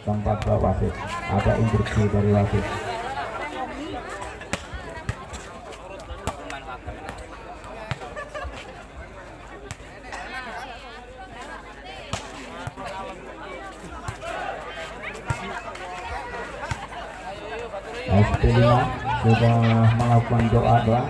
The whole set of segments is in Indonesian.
Tempat wasit, ada instruksi dari wasit. SP5 sudah melakukan doa-doa.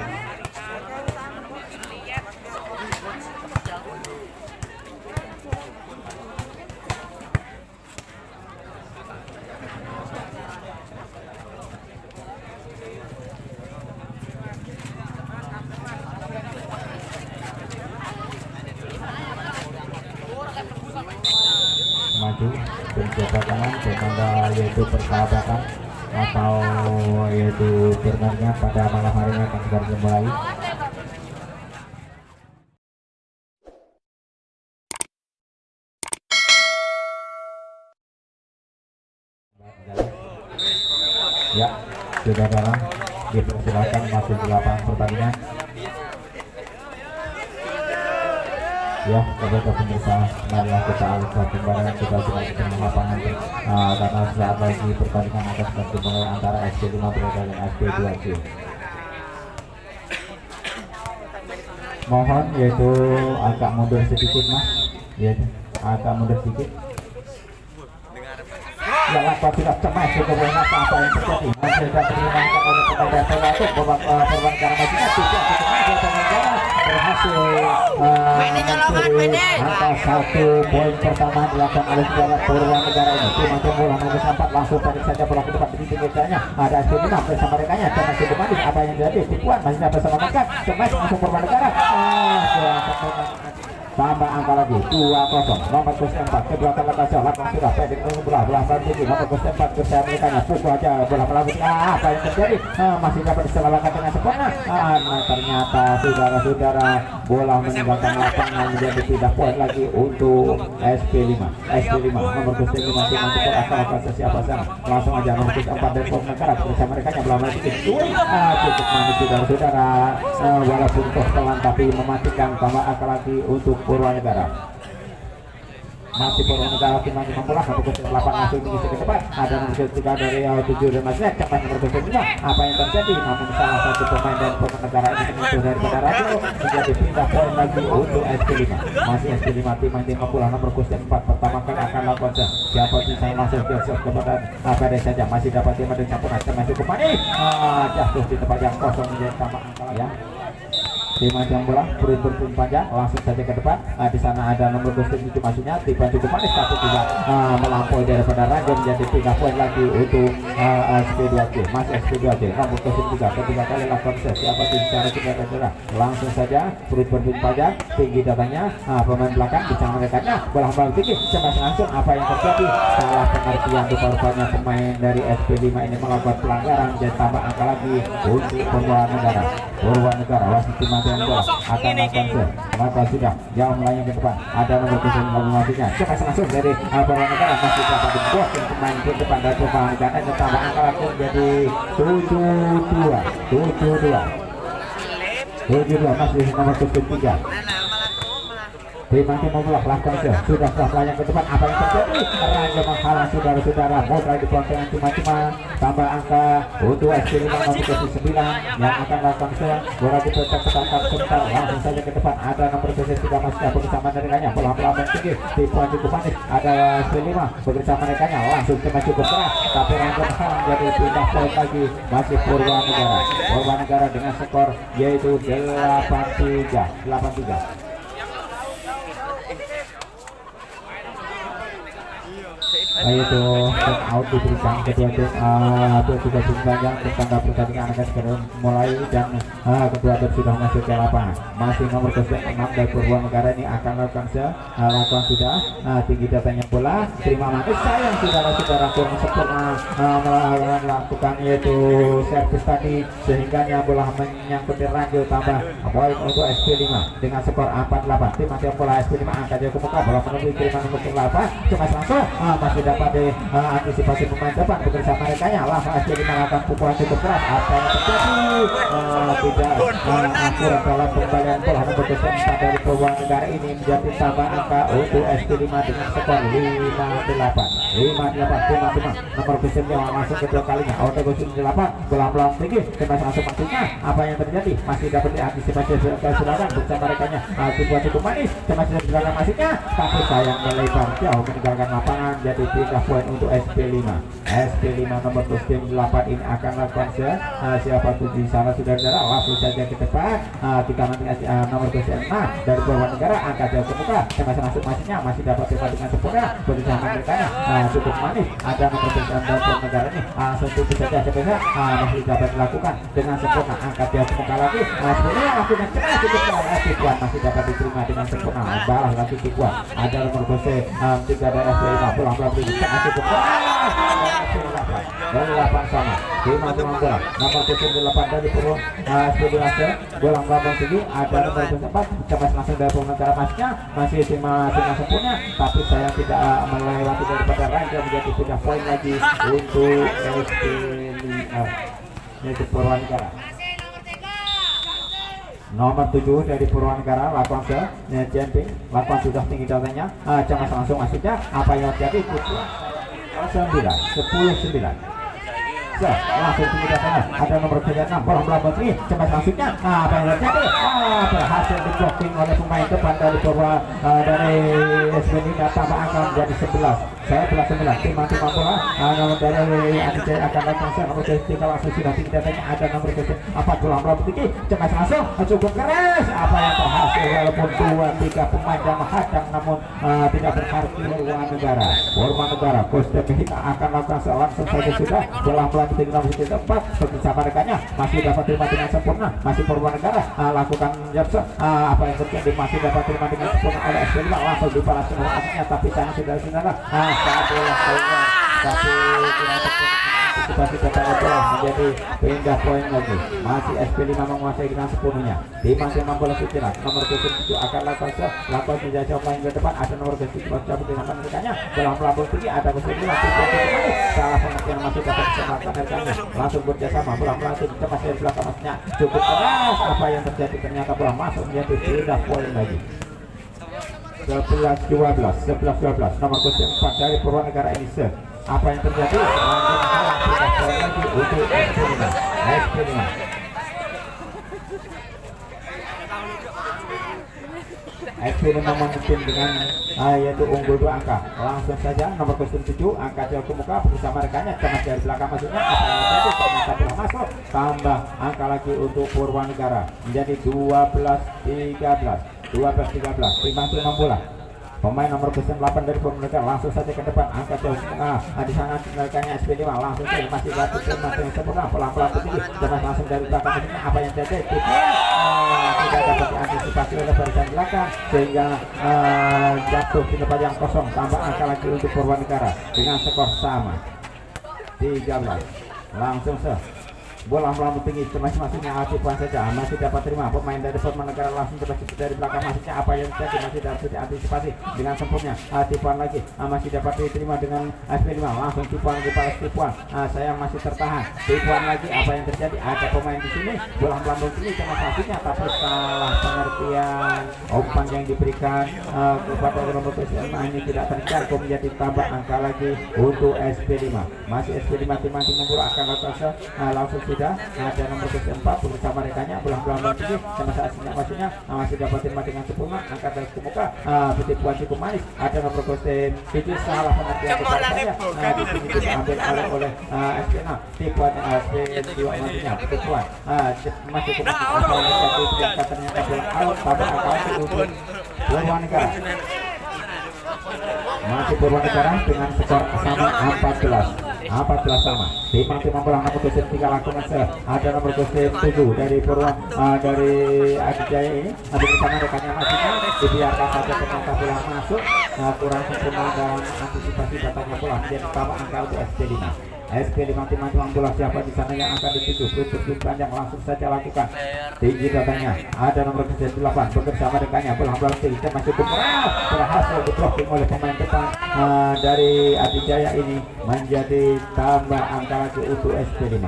Maju berjabat tangan bertanda yaitu persahabatan atau yaitu turnamennya pada malam hari ini akan segera dimulai. Ya, sudah dalam dipersilakan masuk di lapangan pertandingan. Ya, kepada pemirsa, marilah kita alihkan kembali kita sudah di lapangan karena saat lagi pertandingan akan dimulai antara SP5 dan SP2J. Mohon yaitu agak mundur sedikit mas, ya agak mundur sedikit. Ya, lakukan tidak cemas juga banyak apa yang terjadi. Masih sudah dimenangkan oleh kepada pelaku babak perwakilan majunya tidak berhasil angka 1 poin pertama dilakukan oleh saudara Purwanegara ini. Tim bola nomor 4 langsung tarik saja bola ke depan di pinggirnya. Ada SP5 bersama rekannya Cemas Subemani. Apa yang terjadi? Tipuan masih bersama mereka. Cemas masuk Purwanegara. Tambah angka lagi 2-0 nomor 4 kedua kali kasih lakukan sudah pendek bola tinggi nomor 4 bersama mereka pukul aja bola melambung. Apa yang terjadi? Masih dapat diselamatkan dengan sempurna. Ternyata saudara-saudara bola meninggalkan lapangan menjadi tidak poin lagi untuk SP5 nomor 5 masih mampu akal siapa sana langsung aja nomor 4 dan Purwanegara bersama mereka bola melambung cukup manis saudara-saudara walaupun toh pelan tapi mematikan tambah akal lagi untuk Purwanegara. Masih Purwanegara tim masih mampu lah untuk 8 langsung mengisi ke depan. Ada nomor 3 dari 7 dan masih cepat nomor 5. Apa yang terjadi? Namun salah satu pemain dan Purwanegara ini menyentuh daripada radio menjadi pindah poin lagi untuk SP5. Masih SP5 tim mampu lah nomor 4 pertama kali akan lakukan siapa sih saya langsung jatuh kepada PD saja masih dapat tim dan campur Cemas Subemani jatuh di tempat yang kosong menjadi tambah angka ya. Tim yang bola beruntung panjang langsung saja ke depan. Di sana ada nomor 27 maksudnya tiba cukup manis tapi tidak melampaui daripada Raja menjadi 3 poin lagi untuk SP2J. Masih SP2J nomor 3 ketiga kali lakukan siapa tim secara tidak langsung saja beruntung panjang tinggi datanya pemain belakang bicara mereka bola balik tinggi Cemas langsung. Apa yang terjadi? Salah pengertian rupanya pemain dari SP5 ini melakukan pelanggaran jadi tambah angka lagi untuk Purwanegara. Wasit tim yang bola akan maka sudah jauh melayang ke depan. Ada nomor 9 maksudnya Cemas langsung dari Purwanegara masih dapat dibuat yang pemain ke depan dari Purwanegara dan tambah angka lagi menjadi 7-2 masih nomor 3 Prima tim bola lakukan sudah melayang ke depan. Apa yang terjadi? Raja menghalang saudara-saudara modal di pelaksanaan cuma tambah angka untuk SP5 nomor 9 yang akan lakukan bola dipetak sebentar langsung saja ke depan. Ada nomor 3 masih bersama mereka bola tinggi di poin cukup manis. Ada SP5 bersama mereka langsung Cemas cukup keras tapi Raja menghalang jadi pindah poin lagi masih Purwanegara dengan skor yaitu 8-3. Itu out diberikan kedua tim sudah panjang tanda pertandingan akan segera mulai dan kedua tim sudah masuk ke lapangan. Masih nomor 6 dari Purwanegara ini akan lakukan lakukan sudah tinggi datanya bola terima manis sayang saudara-saudara kurang sempurna melakukan yaitu servis tadi sehingga bola menyangkut di ranjau tambah poin untuk SP5 dengan skor 4-8. Tim yang bola SP5 angkat jauh ke muka bola menemui kiriman nomor 8 Cemas langsung masih dapat antisipasi pemain depan bekerja mereka nya lah masih dimakan pukulan cukup keras. Apa yang terjadi tidak akurat dalam pembalian bola. Nomor 4 dari Purwan Negara ini menjadi tambah angka untuk SP5 dengan skor 5-8 nomor 9 masuk kedua kalinya auto gosip 8 bola tinggi tembak masuk maksudnya. Apa yang terjadi masih dapat diantisipasi silakan bersama mereka nya cukup manis tembak silakan masuknya tapi sayang melebar jauh meninggalkan lapangan. Jadi pindah poin untuk SP5 nomor 8 ini akan lakukan siapa tuh di sana saudara-saudara langsung saja ke depan. Kita nanti nomor 6 dari Purwan Negara angkat jauh ke muka tembak masuk masuknya masih dapat tembak dengan sempurna bersama mereka cukup manis. Ada nomor 9 dari Purwan Negara ini sentuh saja sebesar masih dapat dilakukan dengan sempurna angkat jauh ke muka lagi sebenarnya lakukan cepat cukup Tikuan masih dapat diterima dengan sempurna balas lagi Tikuan. Ada nomor 3 dari SP5 pulang-pulang berikutnya cukup 8 sama 5 bola nomor 8 dari Purwan SP12 bolang belakang tinggi. Ada nomor 4 cepat langsung dari Purwan Negara masnya masih sempurna tapi saya tidak melewati daripada range menjadi pindah poin lagi untuk SP5 yaitu Purwan Negara. Nomor 7 dari Purwan Negara lakukan ke jumping lakukan sudah tinggi datanya jangan langsung masuknya. Apa yang terjadi 10-9 langsung tinggi datanya. Ada nomor 6 bola putri cepat masuknya. Apa yang terjadi berhasil di blocking oleh pemain depan dari Purwan dari SP5 tambah angka menjadi 11 timang bola. Nomor dari Aditya akan lakukan nomor 3 langsung sudah tinggi datanya. Ada nomor 4 bola putri cepat langsung cukup keras. Apa yang berhasil walaupun 2-3 pemain yang menghadang namun tidak berarti Purwan Negara Kostum kita akan lakukan langsung saja sudah bola tinggi nomor 4 bersama rekannya masih dapat terima dengan sempurna. Masih Purwan Negara lakukan jabsa. Apa yang terjadi masih dapat terima dengan sempurna oleh SP5 langsung dibalas dengan aslinya tapi sayang saudara-saudara saat bola keluar tapi antisipasi total bola menjadi pindah poin lagi. Masih SP5 menguasai dengan sepenuhnya di masih bola istirahat. Nomor 7 akan lakukan jajah main ke depan. Ada nomor 7 cabut dengan rekannya bola melambung tinggi. Ada kesimpulan salah pengertian masih dapat kesempatan rekannya langsung bekerjasama bola melatih cepat dari belakang masnya cukup keras. Apa yang terjadi ternyata bola masuk menjadi pindah poin lagi 11-12 nomor 4 dari Purwan Negara ini apa yang terjadi untuk SP5 SP5 memimpin dengan yaitu unggul 2 angka. Langsung saja nomor 7 angka jauh ke muka bersama rekannya cemas dari belakang masuknya. Apa yang terjadi ternyata bola masuk tambah angka lagi untuk Purwan Negara menjadi 12-13 timang bola. Pemain nomor 8 dari Purwan Negara langsung saja ke depan angkat jauh tengah. Di sana rekannya SP5 langsung saja masih batu yang sempurna pelan-pelan tinggi cemas langsung dari belakang masuknya. Apa yang terjadi tidak dapat diantisipasi oleh barisan belakang sehingga jatuh di tempat yang kosong tambah angka lagi untuk Purwan Negara dengan skor sama 13. Langsung bola melambung tinggi cemas masuknya Atipuan saja masih dapat terima pemain dari Purwan Negara langsung cepat dari belakang masuknya. Apa yang terjadi masih dapat diantisipasi dengan sempurna. Atipuan lagi masih dapat diterima dengan SP5 langsung Tipuan dibalas Tipuan sayang masih tertahan Tipuan lagi. Apa yang terjadi ada pemain di sini bola melambung tinggi cemas masuknya tapi salah pengertian umpan yang diberikan kepada nomor 6 ini tidak terjangkau menjadi tambah angka lagi untuk SP5. Masih SP5 timang bola akan langsung sudah ada nomor 4 bersama rekannya bola tinggi sama saat maksudnya masih dapat terima dengan sempurna angkat dari ke muka Tipuan cukup manis. Ada nomor 7 salah pengertian kepada saya di sini diambil oleh SP6 Tipuan SP2 maksudnya Tipuan masih cukup ternyata bola out pada angka untuk Purwan Negara. Masih Purwan Negara dengan skor sama 14 sama timang bola nomor 3 lakukan ada nomor 7 dari Purwan dari Adijaya ini bersama rekannya masuknya dibiarkan saja ternyata bola masuk kurang sempurna dan antisipasi datangnya bola menjadi tambah angka untuk SP5. SB5 timang bola siapa di sana yang akan dituju bertujuh panjang langsung saja lakukan tinggi datangnya ada nomor 8 bekerjasama dengannya bola berarti masih cukup berhasil diblocking oleh pemain depan dari Adijaya ini menjadi tambah angka lagi untuk SB5.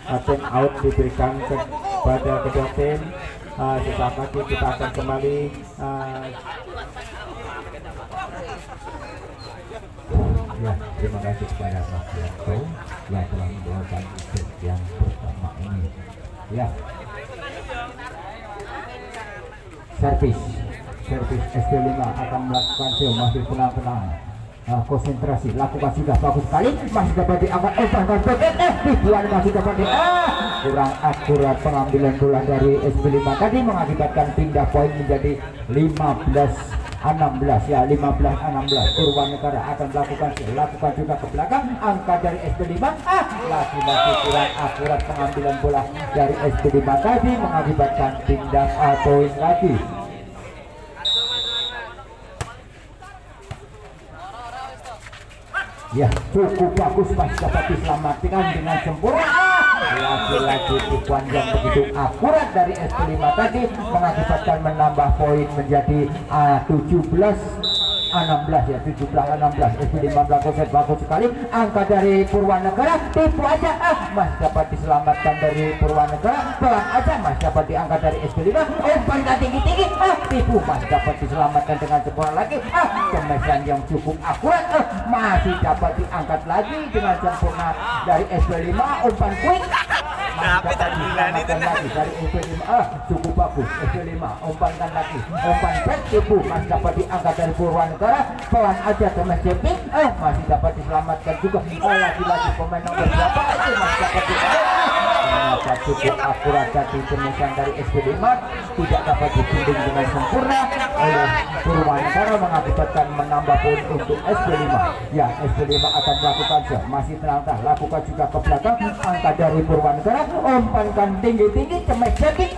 Time out diberikan kepada kedua tim. Sesaat lagi kita akan kembali ya, terima kasih kepada Mas Yanto yang telah membawakan event yang pertama ini ya. Servis SB5 akan melakukan masih tenang konsentrasi, lakukan sudah bagus sekali, masih dapat diangkat dan Ridwan masih dapat kurang akurat pengambilan bola dari SB5 tadi mengakibatkan pindah poin menjadi 15-16 ya, 15-16. Purwanegara akan lakukan juga ke belakang, angka dari SB5 lagi-lagi kurang akurat pengambilan bola dari SB5 tadi mengakibatkan pindah poin lagi. Ya, cukup bagus masih dapat diselamatkan dengan sempurna. Lagi-lagi tipuan yang begitu akurat dari SB5 tadi mengakibatkan menambah poin menjadi 17-16 ya, 17-16. SB5 melakukan bagus sekali. Angka dari Purwanegara tipu aja masih dapat diselamatkan dari Purwanegara, pelan aja masih dapat diangkat dari SB5. Umpan tinggi-tinggi tipu masih dapat diselamatkan dengan sempurna lagi. Kemesan yang cukup akurat masih dapat diangkat lagi dengan sempurna dari SB5. Umpan quick masih dapat diselamatkan lagi dari SB5. Cukup bagus SB5. Umpankan lagi, umpan back tipu masih dapat diangkat dari Purwanegara, pelan aja kemes jumping masih dapat diselamatkan juga. Lagi-lagi pemain nomor berapa masih dapat diselamatkan. Cukup akurat tadi kemesan dari SB5 tidak dapat dibimbing dengan sempurna oleh Purwanegara mengakibatkan menambah poin untuk SB5 ya. SB5 akan melakukan masih tenang, lakukan juga ke belakang, angka dari Purwanegara, umpankan tinggi-tinggi kemes jumping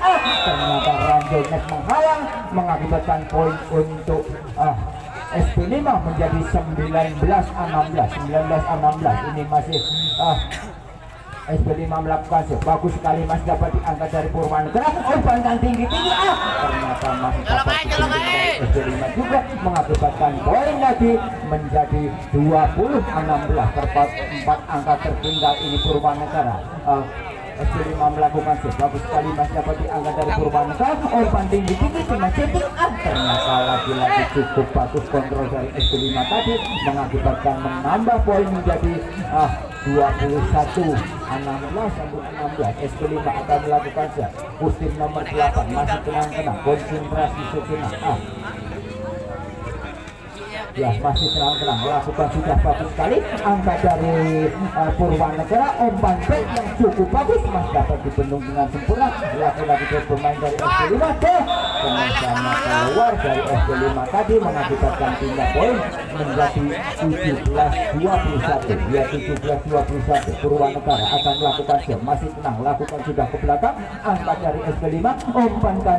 ternyata Ranjol Net menghalang mengakibatkan poin untuk SB5 menjadi 19-16. Ini masih SB5 melakukan bagus sekali, masih dapat diangkat dari Purwanegara, umpankan tinggi-tinggi ternyata masih dapat diangkat dari SB5 juga mengakibatkan poin lagi menjadi 20-16. Terdapat 4 angka tertinggal ini Purwanegara. SB5 melakukan bagus sekali, masih dapat diangkat dari Purwanegara, umpan tinggi-tinggi cuma cetik ternyata lagi-lagi cukup bagus kontrol dari SB5 tadi mengakibatkan menambah poin menjadi 21-16. SB5 akan melakukan pusing nomor 8 masih tenang-tenang, konsentrasi sejenak ya, masih tenang-tenang, lakukan sudah bagus sekali. Angka dari Purwanegara, umpan back yang cukup bagus masih dapat dibendung dengan sempurna. Lagi-lagi pemain dari SB5 sama keluar dari SB5 tadi mengakibatkan pindah poin menjadi 17-21 ya, 17-21. Purwanegara akan melakukan masih tenang, lakukan sudah ke belakang, angka dari SB5, umpankan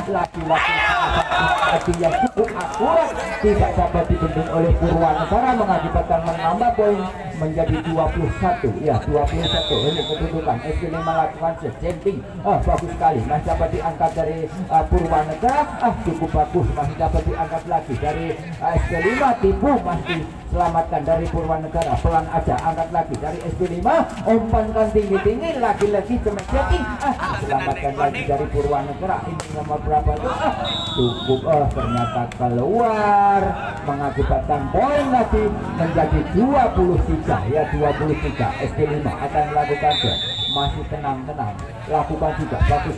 laki-laki yang cukup akurat tidak dapat dibendung oleh Purwanegara mengakibatkan menambah poin menjadi 21 ya, 21. Ini kedudukan SB5 melakukan jumping bagus sekali, masih dapat diangkat dari Purwanegara cukup bagus, masih dapat diangkat lagi dari SB5 tipu masih selamatkan dari Purwanegara, pelan aja angkat lagi dari SB5, umpankan tinggi-tinggi lagi-lagi cuma jumping selamatkan lagi dari Purwanegara. Ini nomor berapa itu cukup ternyata keluar mengakibatkan poin lagi menjadi 23 ya, 23. SB5 akan melakukan masih tenang-tenang, lakukan juga bagus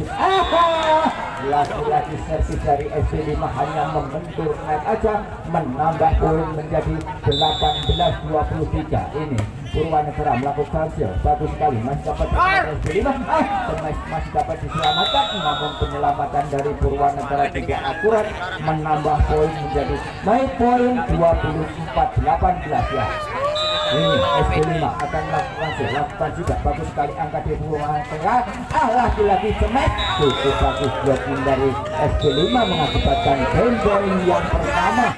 lagi-lagi servis dari SB5 hanya membentur net aja menambah poin menjadi 18-23. Ini Purwanegara melakukan bagus sekali, masih dapat SB5 masih dapat diselamatkan, namun penyelamatan dari Purwanegara tidak akurat menambah poin menjadi naik poin 24-18 ya. Ini SB5 akan lakukan juga bagus sekali, angka di Purwanegara lagi-lagi cemet cukup bagus blocking dari SB5 mengakibatkan poin yang pertama.